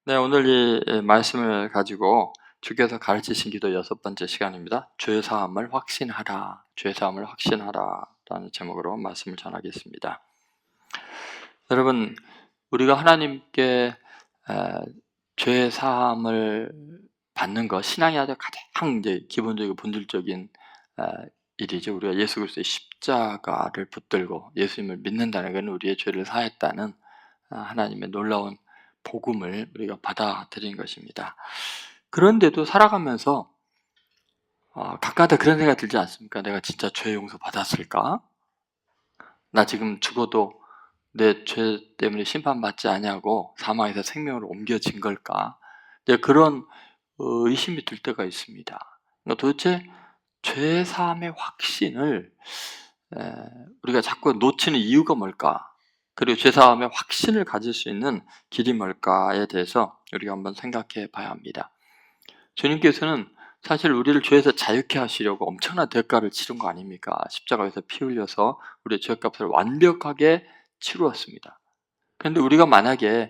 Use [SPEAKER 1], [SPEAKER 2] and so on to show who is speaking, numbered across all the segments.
[SPEAKER 1] 네, 오늘 이 말씀을 가지고 주께서 가르치신 기도 6번째 시간입니다. 죄 사함을 확신하라, 죄 사함을 확신하라 라는 제목으로 말씀을 전하겠습니다. 여러분, 우리가 하나님께 죄 사함을 받는 것, 신앙이 아주 가장 이제 기본적이고 본질적인 일이죠. 우리가 예수 그리스도의 십자가를 붙들고 예수님을 믿는다는 것은 우리의 죄를 사했다는 하나님의 놀라운 복음을 우리가 받아들인 것입니다. 그런데도 살아가면서 가끔가다 그런 생각이 들지 않습니까? 내가 진짜 죄 용서 받았을까? 나 지금 죽어도 내 죄 때문에 심판받지 아니하고 사망에서 생명으로 옮겨진 걸까? 그런 의심이 들 때가 있습니다. 그러니까 도대체 죄 사함의 확신을 우리가 자꾸 놓치는 이유가 뭘까? 그리고 죄 사함의 확신을 가질 수 있는 길이 뭘까에 대해서 우리가 한번 생각해 봐야 합니다. 주님께서는 사실 우리를 죄에서 자유케 하시려고 엄청난 대가를 치른 거 아닙니까? 십자가에서 피 흘려서 우리의 죄값을 완벽하게 치루었습니다. 그런데 우리가 만약에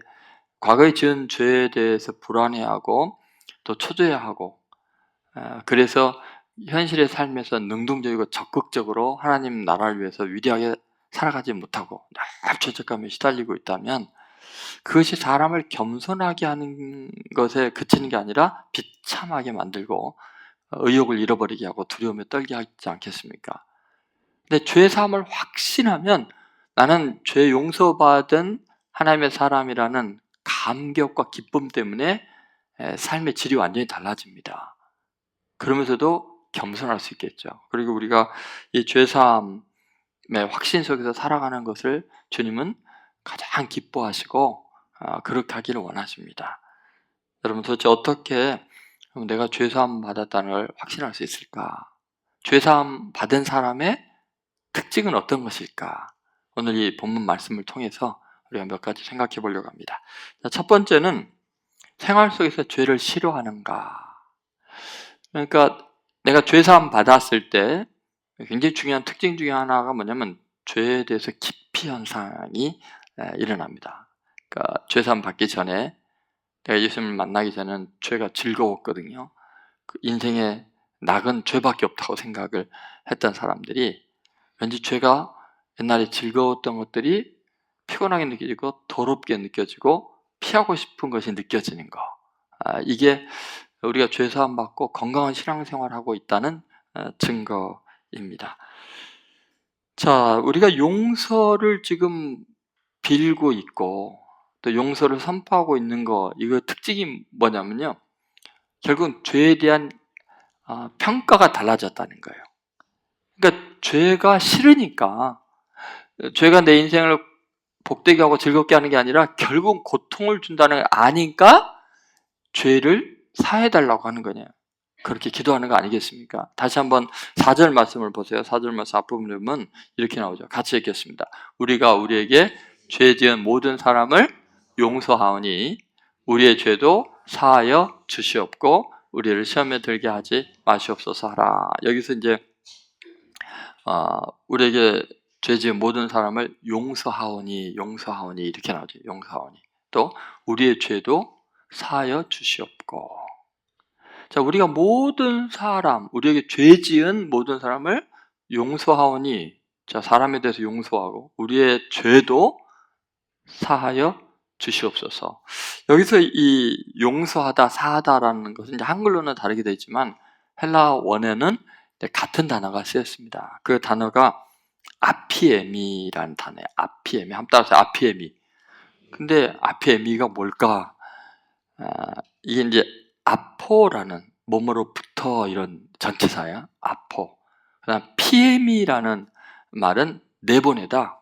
[SPEAKER 1] 과거에 지은 죄에 대해서 불안해하고 또 초조해하고 그래서 현실의 삶에서 능동적이고 적극적으로 하나님 나라를 위해서 위대하게 살아가지 못하고 늘 죄책감에 시달리고 있다면 그것이 사람을 겸손하게 하는 것에 그치는 게 아니라 비참하게 만들고 의욕을 잃어버리게 하고 두려움에 떨게 하지 않겠습니까? 근데 죄 사함을 확신하면 나는 죄 용서받은 하나님의 사람이라는 감격과 기쁨 때문에 삶의 질이 완전히 달라집니다. 그러면서도 겸손할 수 있겠죠. 그리고 우리가 이 죄사함의 확신 속에서 살아가는 것을 주님은 가장 기뻐하시고 그렇게 하기를 원하십니다. 여러분, 도대체 어떻게 내가 죄사함 받았다는 걸 확신할 수 있을까? 죄사함 받은 사람의 특징은 어떤 것일까? 오늘 이 본문 말씀을 통해서 우리가 몇 가지 생각해 보려고 합니다. 첫 번째는 생활 속에서 죄를 싫어하는가? 그러니까 내가 죄사함 받았을 때 굉장히 중요한 특징 중에 하나가 뭐냐면 죄에 대해서 기피 현상이 일어납니다. 그러니까 죄사함 받기 전에 내가 예수님을 만나기 전에는 죄가 즐거웠거든요. 인생에 낙은 죄밖에 없다고 생각을 했던 사람들이 왠지 죄가 옛날에 즐거웠던 것들이 피곤하게 느껴지고 더럽게 느껴지고 피하고 싶은 것이 느껴지는 거. 이게 우리가 죄사함 받고 건강한 신앙생활을 하고 있다는 증거입니다. 자, 우리가 용서를 지금 빌고 있고 또 용서를 선포하고 있는 거, 이거 특징이 뭐냐면요, 결국은 죄에 대한 평가가 달라졌다는 거예요. 그러니까 죄가 싫으니까, 죄가 내 인생을 복되게 하고 즐겁게 하는 게 아니라 결국 고통을 준다는 걸 아니까 죄를 사해달라고 하는 거냐, 그렇게 기도하는 거 아니겠습니까? 다시 한번 4절 말씀을 보세요. 4절 말씀 앞부분에 보면 이렇게 나오죠. 같이 읽겠습니다. 우리가 우리에게 죄 지은 모든 사람을 용서하오니 우리의 죄도 사하여 주시옵고 우리를 시험에 들게 하지 마시옵소서 하라. 여기서 이제 우리에게 죄 지은 모든 사람을 용서하오니 이렇게 나오죠. 용서하오니. 또 우리의 죄도 사하여 주시옵고. 자, 우리가 모든 사람, 우리에게 죄 지은 모든 사람을 용서하오니, 자, 사람에 대해서 용서하고 우리의 죄도 사하여 주시옵소서. 여기서 이 용서하다, 사하다라는 것은 이제 한글로는 다르게 되어 있지만 헬라 원에는 같은 단어가 쓰였습니다. 그 단어가 아피에미라는 단어예요. 아피에미. 한번 따라서 아피에미. 근데 아피에미가 뭘까? 이게 이제 아포라는 몸으로부터 이런 전치사야. 아포. 그다음 피엠이라는 말은 내보내다,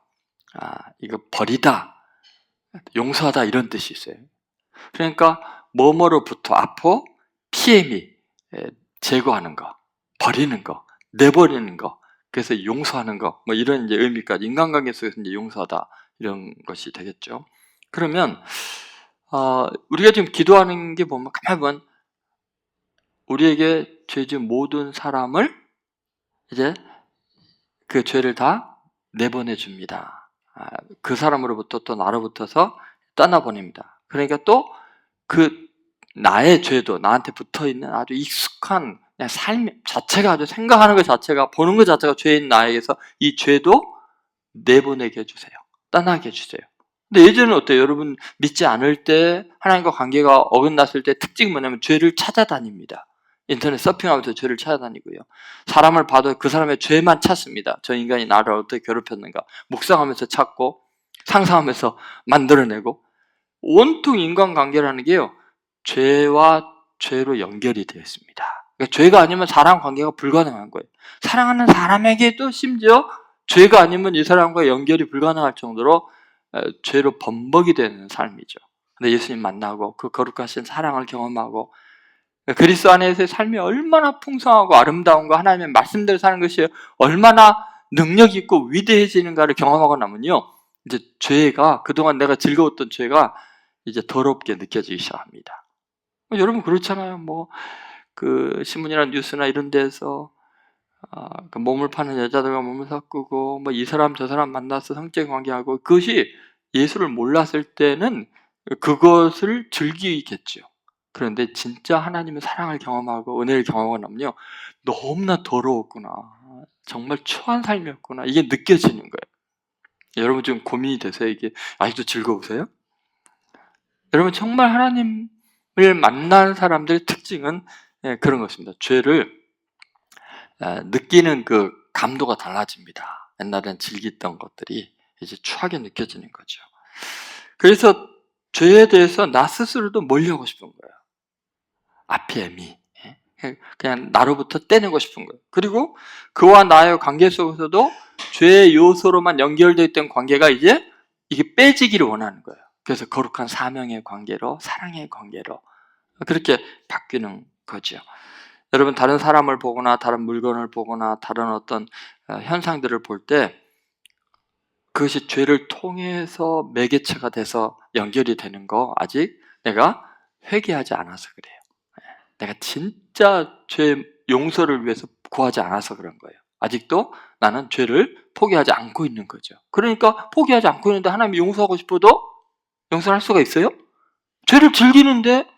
[SPEAKER 1] 이거 버리다, 용서하다 이런 뜻이 있어요. 그러니까 뭐뭐로부터 아포, 피엠이 제거하는 거, 버리는 거, 내버리는 거, 그래서 용서하는 거, 뭐 이런 이제 의미까지 인간관계 속에서 이제 용서하다 이런 것이 되겠죠. 그러면 우리가 지금 기도하는 게 보면 가만히 보면 우리에게 죄 지은 모든 사람을 이제 그 죄를 다 내보내 줍니다. 그 사람으로부터 또 나로부터서 떠나보냅니다. 그러니까 또 그 나의 죄도 나한테 붙어있는 아주 익숙한 그냥 삶 자체가 아주 생각하는 것 자체가 보는 것 자체가 죄인 나에게서 이 죄도 내보내게 해주세요. 떠나게 해주세요. 근데 예전에는 어때요? 여러분 믿지 않을 때 하나님과 관계가 어긋났을 때 특징이 뭐냐면 죄를 찾아다닙니다. 인터넷 서핑하면서 죄를 찾아다니고요. 사람을 봐도 그 사람의 죄만 찾습니다. 저 인간이 나를 어떻게 괴롭혔는가 묵상하면서 찾고 상상하면서 만들어내고 온통 인간관계라는 게요. 죄와 죄로 연결이 되어 있습니다. 그러니까 죄가 아니면 사람 관계가 불가능한 거예요. 사랑하는 사람에게도 심지어 죄가 아니면 이 사람과 연결이 불가능할 정도로 죄로 범벅이 되는 삶이죠. 근데 예수님 만나고 그 거룩하신 사랑을 경험하고 그리스도 안에서의 삶이 얼마나 풍성하고 아름다운가 하나님의 말씀대로 사는 것이 얼마나 능력 있고 위대해지는가를 경험하고 나면요. 이제 죄가 그동안 내가 즐거웠던 죄가 이제 더럽게 느껴지기 시작합니다. 여러분 그렇잖아요. 그 신문이나 뉴스나 이런 데서 그 몸을 파는 여자들과 몸을 섞고 이 사람 저 사람 만나서 성적 관계하고 그것이 예수를 몰랐을 때는 그것을 즐기겠죠. 그런데 진짜 하나님의 사랑을 경험하고 은혜를 경험하고 나면요. 너무나 더러웠구나. 정말 추한 삶이었구나. 이게 느껴지는 거예요. 여러분 지금 고민이 되세요? 이게 아직도 즐거우세요? 여러분 정말 하나님을 만난 사람들의 특징은 그런 것입니다. 죄를 느끼는 그 감도가 달라집니다. 옛날엔 즐겼던 것들이 이제 추하게 느껴지는 거죠. 그래서 죄에 대해서 나 스스로도 멀리하고 싶은 거예요. 아피에미. 그냥 나로부터 떼내고 싶은 거예요. 그리고 그와 나의 관계 속에서도 죄의 요소로만 연결되어 있던 관계가 이제 이게 빼지기를 원하는 거예요. 그래서 거룩한 사명의 관계로, 사랑의 관계로 그렇게 바뀌는 거죠. 여러분 다른 사람을 보거나 다른 물건을 보거나 다른 어떤 현상들을 볼 때 그것이 죄를 통해서 매개체가 돼서 연결이 되는 거 아직 내가 회개하지 않아서 그래요. 내가 진짜 죄 용서를 위해서 구하지 않아서 그런 거예요. 아직도 나는 죄를 포기하지 않고 있는 거죠. 그러니까 포기하지 않고 있는데 하나님이 용서하고 싶어도 용서할 수가 있어요? 죄를 즐기는데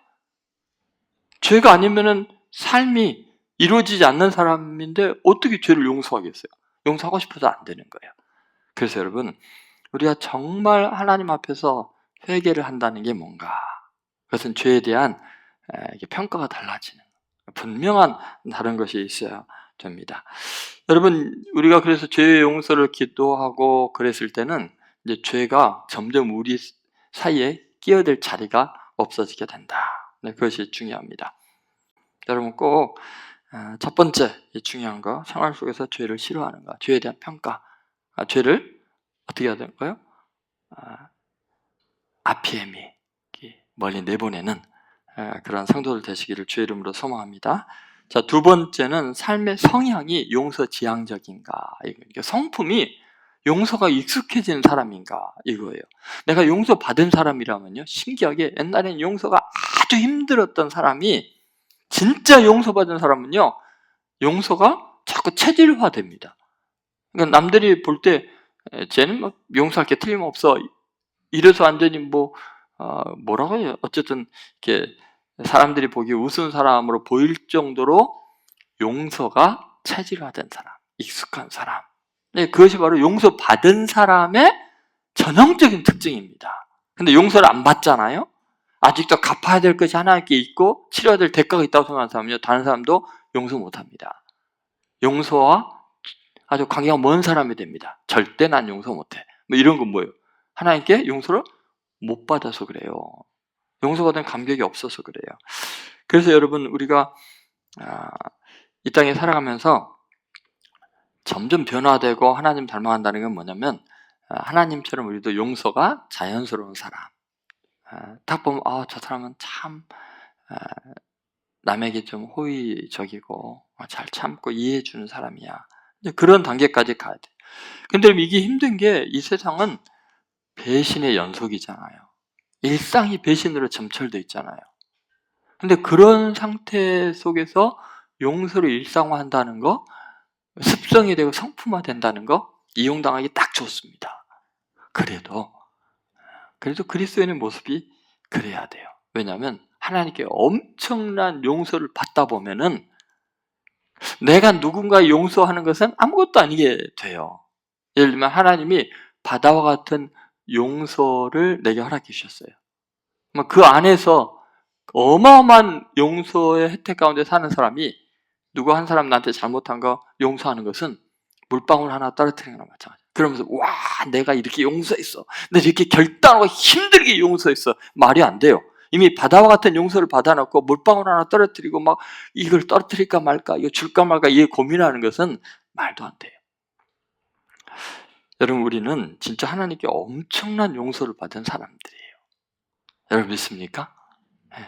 [SPEAKER 1] 죄가 아니면은 삶이 이루어지지 않는 사람인데 어떻게 죄를 용서하겠어요? 용서하고 싶어도 안 되는 거예요. 그래서 여러분 우리가 정말 하나님 앞에서 회개를 한다는 게 뭔가? 그것은 죄에 대한 평가가 달라지는 분명한 다른 것이 있어야 됩니다. 여러분 우리가 그래서 죄의 용서를 기도하고 그랬을 때는 이제 죄가 점점 우리 사이에 끼어들 자리가 없어지게 된다. 네, 그것이 중요합니다. 여러분 꼭 첫 번째 중요한 거 생활 속에서 죄를 싫어하는 거, 죄에 대한 평가, 죄를 어떻게 해야 될까요? 아피에미 멀리 내보내는 그런 성도들 되시기를 주의 이름으로 소망합니다. 자, 두 번째는 삶의 성향이 용서지향적인가, 성품이 용서가 익숙해지는 사람인가 이거예요. 내가 용서받은 사람이라면요, 신기하게 옛날엔 용서가 아주 힘들었던 사람이 진짜 용서받은 사람은요, 용서가 자꾸 체질화됩니다. 그러니까 남들이 볼 때 쟤는 용서할 게 틀림없어 이래서 완전히 뭐라고 해요? 어쨌든 이렇게 사람들이 보기에 우스운 사람으로 보일 정도로 용서가 체질화된 사람, 익숙한 사람. 네, 그것이 바로 용서받은 사람의 전형적인 특징입니다. 근데 용서를 안 받잖아요? 아직도 갚아야 될 것이 하나님께 있고 치러야 될 대가가 있다고 생각하는 사람은요, 다른 사람도 용서 못합니다. 용서와 아주 관계가 먼 사람이 됩니다. 절대 난 용서 못해. 이런 건 뭐예요? 하나님께 용서를 못 받아서 그래요. 용서받은 감격이 없어서 그래요. 그래서 여러분 우리가 이 땅에 살아가면서 점점 변화되고 하나님 닮아간다는 건 뭐냐면 하나님처럼 우리도 용서가 자연스러운 사람. 딱 보면 저 사람은 참 남에게 좀 호의적이고 잘 참고 이해해주는 사람이야. 그런 단계까지 가야 돼. 근데 이게 힘든 게 이 세상은 배신의 연속이잖아요. 일상이 배신으로 점철되어 있잖아요. 근데 그런 상태 속에서 용서를 일상화한다는 거, 습성이 되고 성품화된다는 거, 이용당하기 딱 좋습니다. 그래도 그리스도인의 모습이 그래야 돼요. 왜냐하면 하나님께 엄청난 용서를 받다 보면은 내가 누군가 용서하는 것은 아무것도 아니게 돼요. 예를 들면 하나님이 바다와 같은 용서를 내게 허락해 주셨어요. 그 안에서 어마어마한 용서의 혜택 가운데 사는 사람이 누구 한 사람 나한테 잘못한 거 용서하는 것은 물방울 하나 떨어뜨리는 거나 마찬가지예요. 그러면서 와, 내가 이렇게 용서했어. 내가 이렇게 결단하고 힘들게 용서했어. 말이 안 돼요. 이미 바다와 같은 용서를 받아놓고 물방울 하나 떨어뜨리고 막 이걸 떨어뜨릴까 말까, 이거 줄까 말까 이게 고민하는 것은 말도 안 돼요. 여러분, 우리는 진짜 하나님께 엄청난 용서를 받은 사람들이에요. 여러분 믿습니까? 네.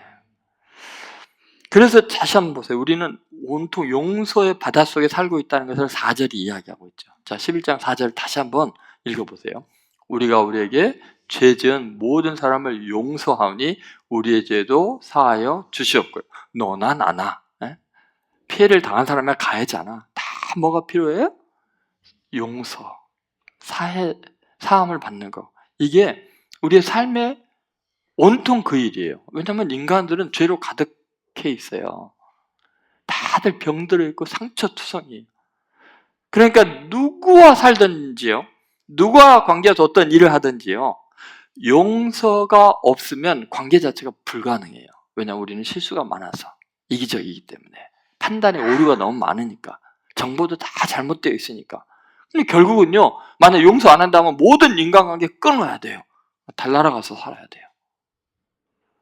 [SPEAKER 1] 그래서 다시 한번 보세요. 우리는 온통 용서의 바닷속에 살고 있다는 것을 4절이 이야기하고 있죠. 자, 11장 4절 다시 한번 읽어보세요. 우리가 우리에게 죄 지은 모든 사람을 용서하오니 우리의 죄도 사하여 주시옵고요. 너나 나나 피해를 당한 사람을 가해지 않아. 다 뭐가 필요해요? 용서, 사함을 받는 거. 이게 우리의 삶의 온통 그 일이에요. 왜냐하면 인간들은 죄로 가득해 있어요. 다들 병들어 있고 상처투성이에요. 그러니까 누구와 살든지요, 누구와 관계에서 어떤 일을 하든지요, 용서가 없으면 관계 자체가 불가능해요. 왜냐하면 우리는 실수가 많아서, 이기적이기 때문에, 판단의 오류가 너무 많으니까, 정보도 다 잘못되어 있으니까. 근데 결국은요, 만약 용서 안 한다면 모든 인간관계 끊어야 돼요. 달나라 가서 살아야 돼요.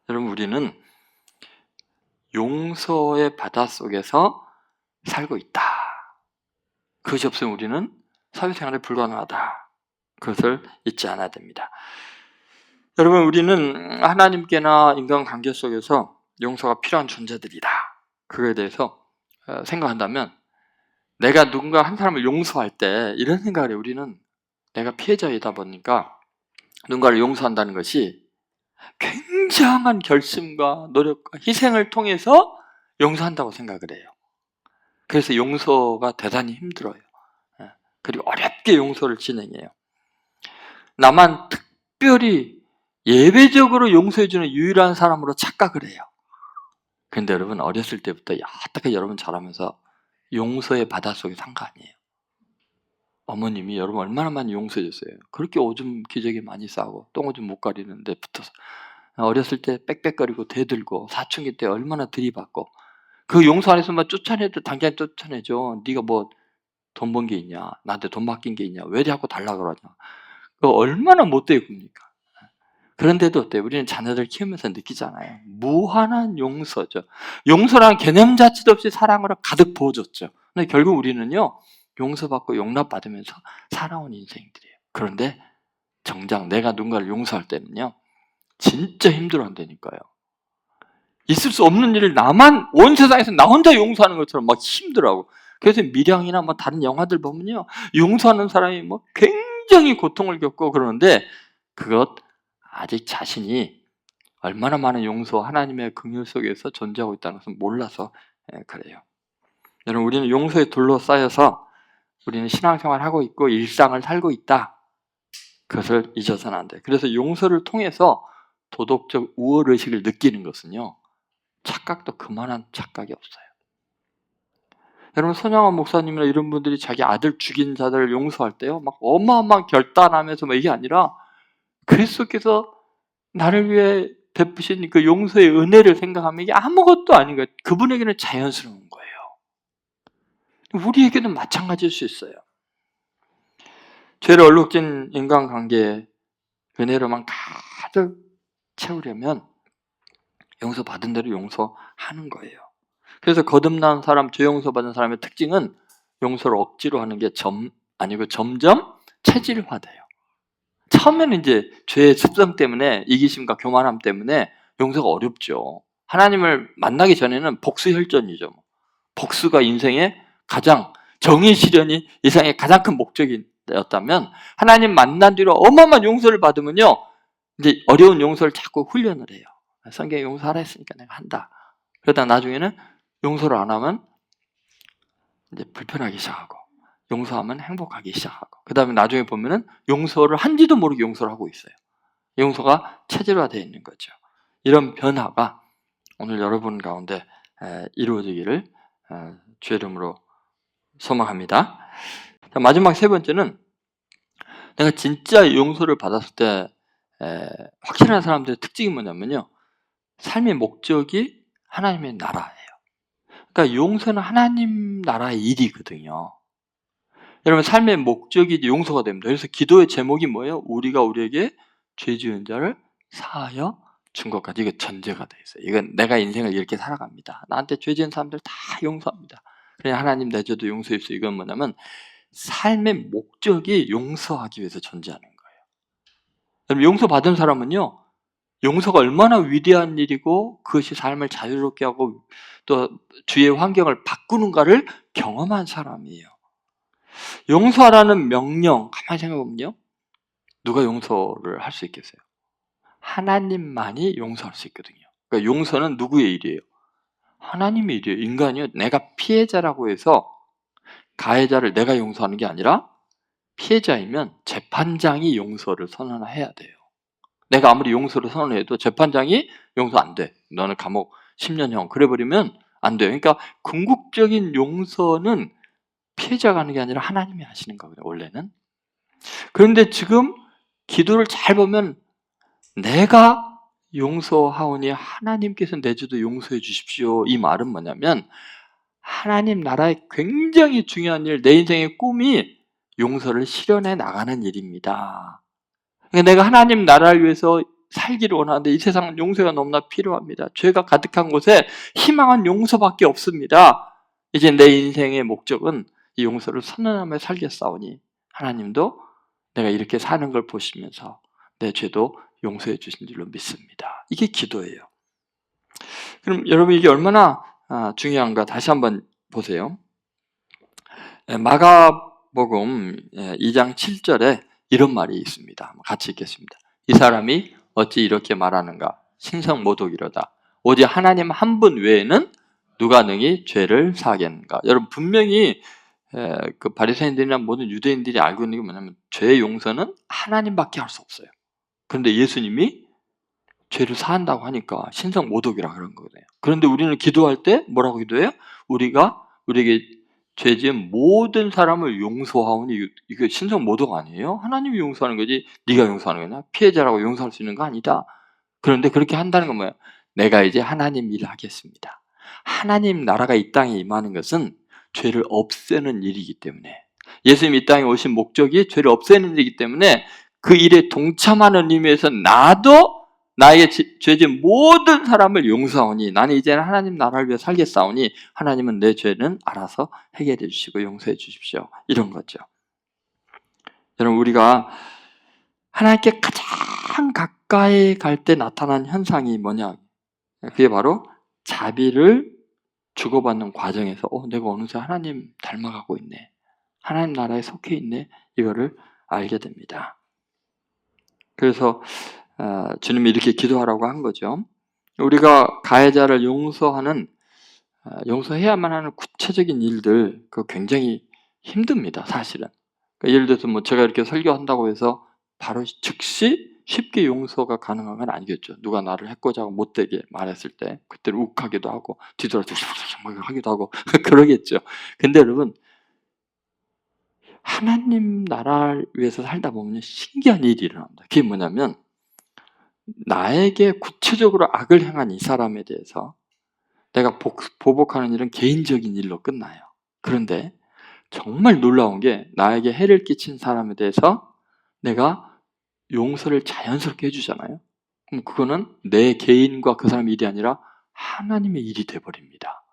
[SPEAKER 1] 여러분, 우리는 용서의 바닷속에서 살고 있다. 그것이 없으면 우리는 사회생활이 불가능하다. 그것을 잊지 않아야 됩니다. 여러분, 우리는 하나님께나 인간관계 속에서 용서가 필요한 존재들이다. 그거에 대해서 생각한다면, 내가 누군가 한 사람을 용서할 때 이런 생각을 해요. 우리는 내가 피해자이다 보니까 누군가를 용서한다는 것이 굉장한 결심과 노력과 희생을 통해서 용서한다고 생각을 해요. 그래서 용서가 대단히 힘들어요. 그리고 어렵게 용서를 진행해요. 나만 특별히 예외적으로 용서해주는 유일한 사람으로 착각을 해요. 그런데 여러분, 어렸을 때부터 어떻게 여러분 자라면서 용서의 바닷속에 산 거 아니에요. 어머님이 여러분 얼마나 많이 용서해줬어요. 그렇게 오줌 기저귀 많이 싸고 똥오줌 못 가리는데 붙어서 어렸을 때 빽빽거리고 대들고 사춘기 때 얼마나 들이받고, 그 용서 안 했으면 쫓아내도 당장 쫓아내죠. 네가 뭐 돈 번 게 있냐, 나한테 돈 맡긴 게 있냐, 왜 자꾸 달라 그러냐. 그 얼마나 못되게 굽니까. 그런데도 어때요? 우리는 자녀들 키우면서 느끼잖아요. 무한한 용서죠. 용서라는 개념 자체도 없이 사랑으로 가득 부어줬죠. 근데 결국 우리는요, 용서받고 용납받으면서 살아온 인생들이에요. 그런데 정작 내가 누군가를 용서할 때는요, 진짜 힘들어한다니까요. 있을 수 없는 일을 나만, 온 세상에서 나 혼자 용서하는 것처럼 막 힘들어하고. 그래서 밀양이나 뭐 다른 영화들 보면요, 용서하는 사람이 뭐 굉장히 고통을 겪고 그러는데, 그것 아직 자신이 얼마나 많은 용서, 하나님의 긍휼 속에서 존재하고 있다는 것을 몰라서 그래요. 여러분, 우리는 용서에 둘러싸여서 우리는 신앙생활을 하고 있고 일상을 살고 있다. 그것을 잊어서는 안 돼요. 그래서 용서를 통해서 도덕적 우월의식을 느끼는 것은요, 착각도 그만한 착각이 없어요. 여러분, 손양원 목사님이나 이런 분들이 자기 아들 죽인 자들을 용서할 때요, 막 어마어마한 결단하면서 뭐 이게 아니라 그리스도께서 나를 위해 베푸신 그 용서의 은혜를 생각하면 이게 아무것도 아닌 거예요. 그분에게는 자연스러운 거예요. 우리에게는 마찬가지일 수 있어요. 죄를 얼룩진 인간관계에 은혜로만 가득 채우려면 용서받은 대로 용서하는 거예요. 그래서 거듭난 사람, 죄 용서받은 사람의 특징은 용서를 억지로 하는 게 점점 체질화돼요. 처음에는 이제 죄의 습성 때문에, 이기심과 교만함 때문에 용서가 어렵죠. 하나님을 만나기 전에는 복수혈전이죠. 복수가 인생의 가장, 정의 실현이 인생의 가장 큰 목적이었다면, 하나님 만난 뒤로 어마어마한 용서를 받으면요, 이제 어려운 용서를 자꾸 훈련을 해요. 성경에 용서하라 했으니까 내가 한다. 그러다 나중에는 용서를 안 하면 이제 불편하기 시작하고, 용서하면 행복하기 시작하고, 그 다음에 나중에 보면은 용서를 한지도 모르게 용서를 하고 있어요. 용서가 체질화되어 있는 거죠. 이런 변화가 오늘 여러분 가운데 이루어지기를 주의 이름으로 소망합니다. 자, 마지막 세 번째는 내가 진짜 용서를 받았을 때 확실한 사람들의 특징이 뭐냐면요, 삶의 목적이 하나님의 나라예요. 그러니까 용서는 하나님 나라의 일이거든요. 여러분, 삶의 목적이 용서가 됩니다. 그래서 기도의 제목이 뭐예요? 우리가 우리에게 죄 지은 자를 사하여 준 것까지. 이거 전제가 돼 있어요. 이건 내가 인생을 이렇게 살아갑니다. 나한테 죄 지은 사람들 다 용서합니다. 그냥 하나님 내 죄도 용서해 주세요. 이건 뭐냐면 삶의 목적이 용서하기 위해서 존재하는 거예요. 여러분, 용서받은 사람은요, 용서가 얼마나 위대한 일이고 그것이 삶을 자유롭게 하고 또 주위의 환경을 바꾸는가를 경험한 사람이에요. 용서하라는 명령, 가만히 생각해보면요, 누가 용서를 할 수 있겠어요? 하나님만이 용서할 수 있거든요. 그러니까 용서는 누구의 일이에요? 하나님의 일이에요. 인간이요, 내가 피해자라고 해서 가해자를 내가 용서하는 게 아니라 피해자이면 재판장이 용서를 선언해야 돼요. 내가 아무리 용서를 선언해도 재판장이 용서 안 돼, 너는 감옥 10년형 그래버리면 안 돼요. 그러니까 궁극적인 용서는 피해자가 하는 게 아니라 하나님이 하시는 거거든요, 원래는. 그런데 지금 기도를 잘 보면 내가 용서하오니 하나님께서 내 죄도 용서해 주십시오, 이 말은 뭐냐면 하나님 나라의 굉장히 중요한 일, 내 인생의 꿈이 용서를 실현해 나가는 일입니다. 그러니까 내가 하나님 나라를 위해서 살기를 원하는데 이 세상은 용서가 너무나 필요합니다. 죄가 가득한 곳에 희망은 용서밖에 없습니다. 이제 내 인생의 목적은 이 용서를 선언하며 살겠사오니 하나님도 내가 이렇게 사는 걸 보시면서 내 죄도 용서해 주신 줄로 믿습니다. 이게 기도예요. 그럼 여러분, 이게 얼마나 중요한가 다시 한번 보세요. 마가복음 2장 7절에 이런 말이 있습니다. 같이 읽겠습니다. 이 사람이 어찌 이렇게 말하는가? 신성모독이로다. 오직 하나님 한 분 외에는 누가 능히 죄를 사하겠는가? 여러분, 분명히 그 바리새인들이나 모든 유대인들이 알고 있는 게 뭐냐면 죄의 용서는 하나님밖에 할 수 없어요. 그런데 예수님이 죄를 사한다고 하니까 신성모독이라 그런 거예요. 그런데 우리는 기도할 때 뭐라고 기도해요? 우리가 우리에게 죄 지은 모든 사람을 용서하오니. 이게 신성모독 아니에요? 하나님이 용서하는 거지 네가 용서하는 거냐? 피해자라고 용서할 수 있는 거 아니다. 그런데 그렇게 한다는 건 뭐예요? 내가 이제 하나님 일을 하겠습니다. 하나님 나라가 이 땅에 임하는 것은 죄를 없애는 일이기 때문에, 예수님이 이 땅에 오신 목적이 죄를 없애는 일이기 때문에 그 일에 동참하는 의미에서 나도 나에게 죄진 모든 사람을 용서하오니 나는 이제는 하나님 나라를 위해 살겠사오니 하나님은 내 죄는 알아서 해결해 주시고 용서해 주십시오, 이런 거죠. 여러분, 우리가 하나님께 가장 가까이 갈 때 나타난 현상이 뭐냐? 그게 바로 자비를 주고받는 과정에서 내가 어느새 하나님 닮아가고 있네, 하나님 나라에 속해 있네, 이거를 알게 됩니다. 그래서 주님이 이렇게 기도하라고 한 거죠. 우리가 가해자를 용서해야만 하는 구체적인 일들, 그거 굉장히 힘듭니다, 사실은. 그러니까 예를 들어서 뭐 제가 이렇게 설교한다고 해서 바로 즉시 쉽게 용서가 가능한 건 아니겠죠. 누가 나를 해코지하고 못되게 말했을 때 그때는 욱하기도 하고 뒤돌아서 하기도 하고 그러겠죠. 근데 여러분, 하나님 나라를 위해서 살다 보면 신기한 일이 일어납니다. 그게 뭐냐면 나에게 구체적으로 악을 행한 이 사람에 대해서 내가 보복하는 일은 개인적인 일로 끝나요. 그런데 정말 놀라운 게 나에게 해를 끼친 사람에 대해서 내가 용서를 자연스럽게 해주잖아요. 그럼 그거는 내 개인과 그 사람의 일이 아니라 하나님의 일이 돼버립니다.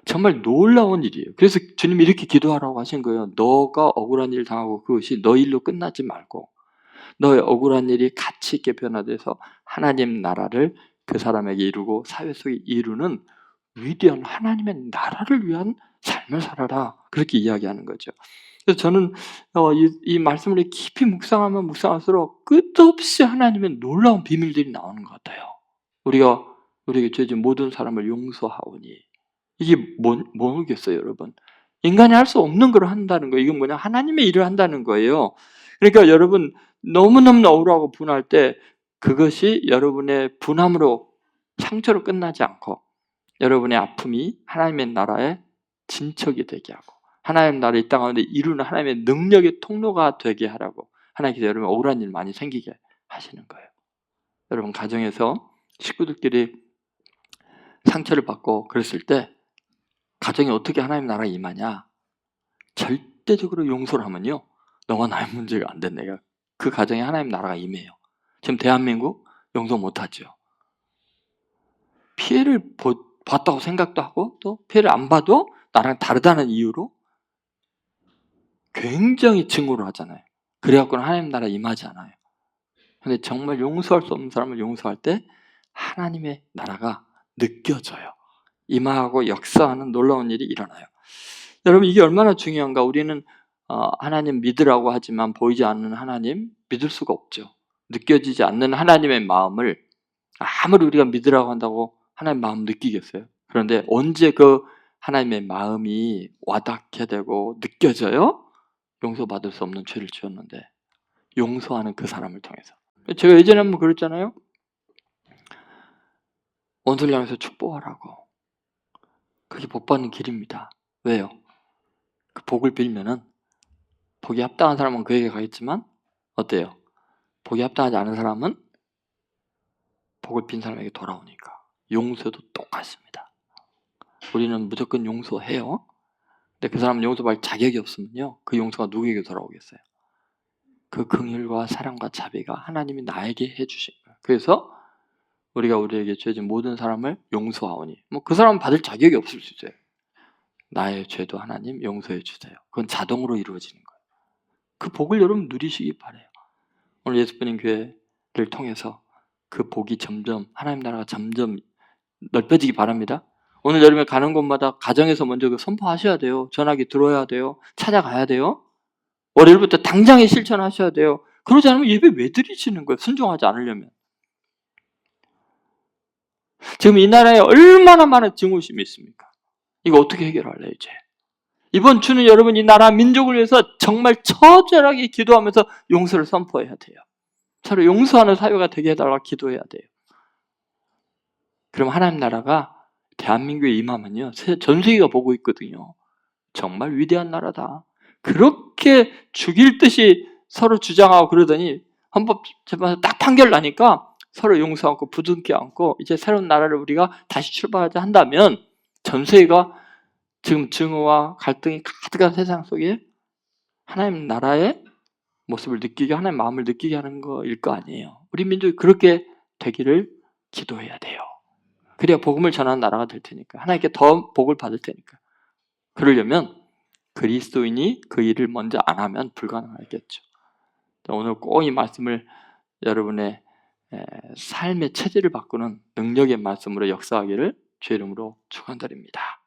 [SPEAKER 1] 정말 놀라운 일이에요. 그래서 주님이 이렇게 기도하라고 하신 거예요. 너가 억울한 일 당하고 그것이 너 일로 끝나지 말고 너의 억울한 일이 가치 있게 변화돼서 하나님 나라를 그 사람에게 이루고 사회 속에 이루는 위대한 하나님의 나라를 위한 삶을 살아라, 그렇게 이야기하는 거죠. 그래서 저는 이 말씀을 깊이 묵상하면 묵상할수록 끝없이 하나님의 놀라운 비밀들이 나오는 것 같아요. 우리가 우리에게 죄 지은 모든 사람을 용서하오니, 이게 뭐겠어요, 여러분? 인간이 할 수 없는 걸 한다는 거예요. 이건 뭐냐? 하나님의 일을 한다는 거예요. 그러니까 여러분, 너무너무 억울하고 분할 때 그것이 여러분의 분함으로 상처로 끝나지 않고 여러분의 아픔이 하나님의 나라의 진척이 되게 하고 하나님의 나라를 이 땅 가운데 이루는 하나님의 능력의 통로가 되게 하라고 하나님께서 여러분 억울한 일 많이 생기게 하시는 거예요. 여러분 가정에서 식구들끼리 상처를 받고 그랬을 때 가정에 어떻게 하나님 나라가 임하냐? 절대적으로 용서를 하면요. 너와 나의 문제가 안 된 내가 그 가정에 하나님 나라가 임해요. 지금 대한민국 용서 못하죠. 피해를 봤다고 생각도 하고 또 피해를 안 봐도 나랑 다르다는 이유로 굉장히 증오를 하잖아요. 그래갖고는 하나님 나라 임하지 않아요. 근데 정말 용서할 수 없는 사람을 용서할 때 하나님의 나라가 느껴져요. 임하고 역사하는 놀라운 일이 일어나요. 여러분 이게 얼마나 중요한가. 우리는 하나님 믿으라고 하지만 보이지 않는 하나님 믿을 수가 없죠. 느껴지지 않는 하나님의 마음을 아무리 우리가 믿으라고 한다고 하나님의 마음 느끼겠어요? 그런데 언제 그 하나님의 마음이 와닿게 되고 느껴져요? 용서받을 수 없는 죄를 지었는데 용서하는 그 사람을 통해서. 제가 예전에 한번 그랬잖아요. 원수를 향해서 축복하라고. 그게 복 받는 길입니다. 왜요? 그 복을 빌면은 복이 합당한 사람은 그에게 가겠지만 어때요? 복이 합당하지 않은 사람은 복을 빈 사람에게 돌아오니까. 용서도 똑같습니다. 우리는 무조건 용서해요. 근데 그 사람은 용서받을 자격이 없으면요. 그 용서가 누구에게 돌아오겠어요? 그 긍휼과 사랑과 자비가 하나님이 나에게 해주신 거예요. 그래서 우리가 우리에게 죄진 모든 사람을 용서하오니 뭐 그 사람은 받을 자격이 없을 수 있어요. 나의 죄도 하나님 용서해 주세요. 그건 자동으로 이루어지는 거예요. 그 복을 여러분 누리시기 바라요. 오늘 예수님 교회를 통해서 그 복이 점점 하나님 나라가 점점 넓혀지기 바랍니다. 오늘 여러분 가는 곳마다 가정에서 먼저 그 선포하셔야 돼요. 전화기 들어야 돼요. 찾아가야 돼요. 월요일부터 당장에 실천하셔야 돼요. 그러지 않으면 예배 왜 드리시는 거예요? 순종하지 않으려면. 지금 이 나라에 얼마나 많은 증오심이 있습니까? 이거 어떻게 해결할래요 이제? 이번 주는 여러분 이 나라 민족을 위해서 정말 처절하게 기도하면서 용서를 선포해야 돼요. 서로 용서하는 사회가 되게 해달라고 기도해야 돼요. 그럼 하나님 나라가 대한민국에 임하면요. 전 세계가 보고 있거든요. 정말 위대한 나라다. 그렇게 죽일 듯이 서로 주장하고 그러더니 헌법재판에서 딱 판결 나니까 서로 용서하고 부둥켜 안고 이제 새로운 나라를 우리가 다시 출발하자 한다면 전 세계가 지금 증오와 갈등이 가득한 세상 속에 하나님 나라의 모습을 느끼게 하나님 마음을 느끼게 하는 거일 거 아니에요. 우리 민족이 그렇게 되기를 기도해야 돼요. 그래야 복음을 전하는 나라가 될 테니까 하나님께 더 복을 받을 테니까. 그러려면 그리스도인이 그 일을 먼저 안 하면 불가능하겠죠. 오늘 꼭 이 말씀을 여러분의 삶의 체질을 바꾸는 능력의 말씀으로 역사하기를 주의 이름으로 축원드립니다.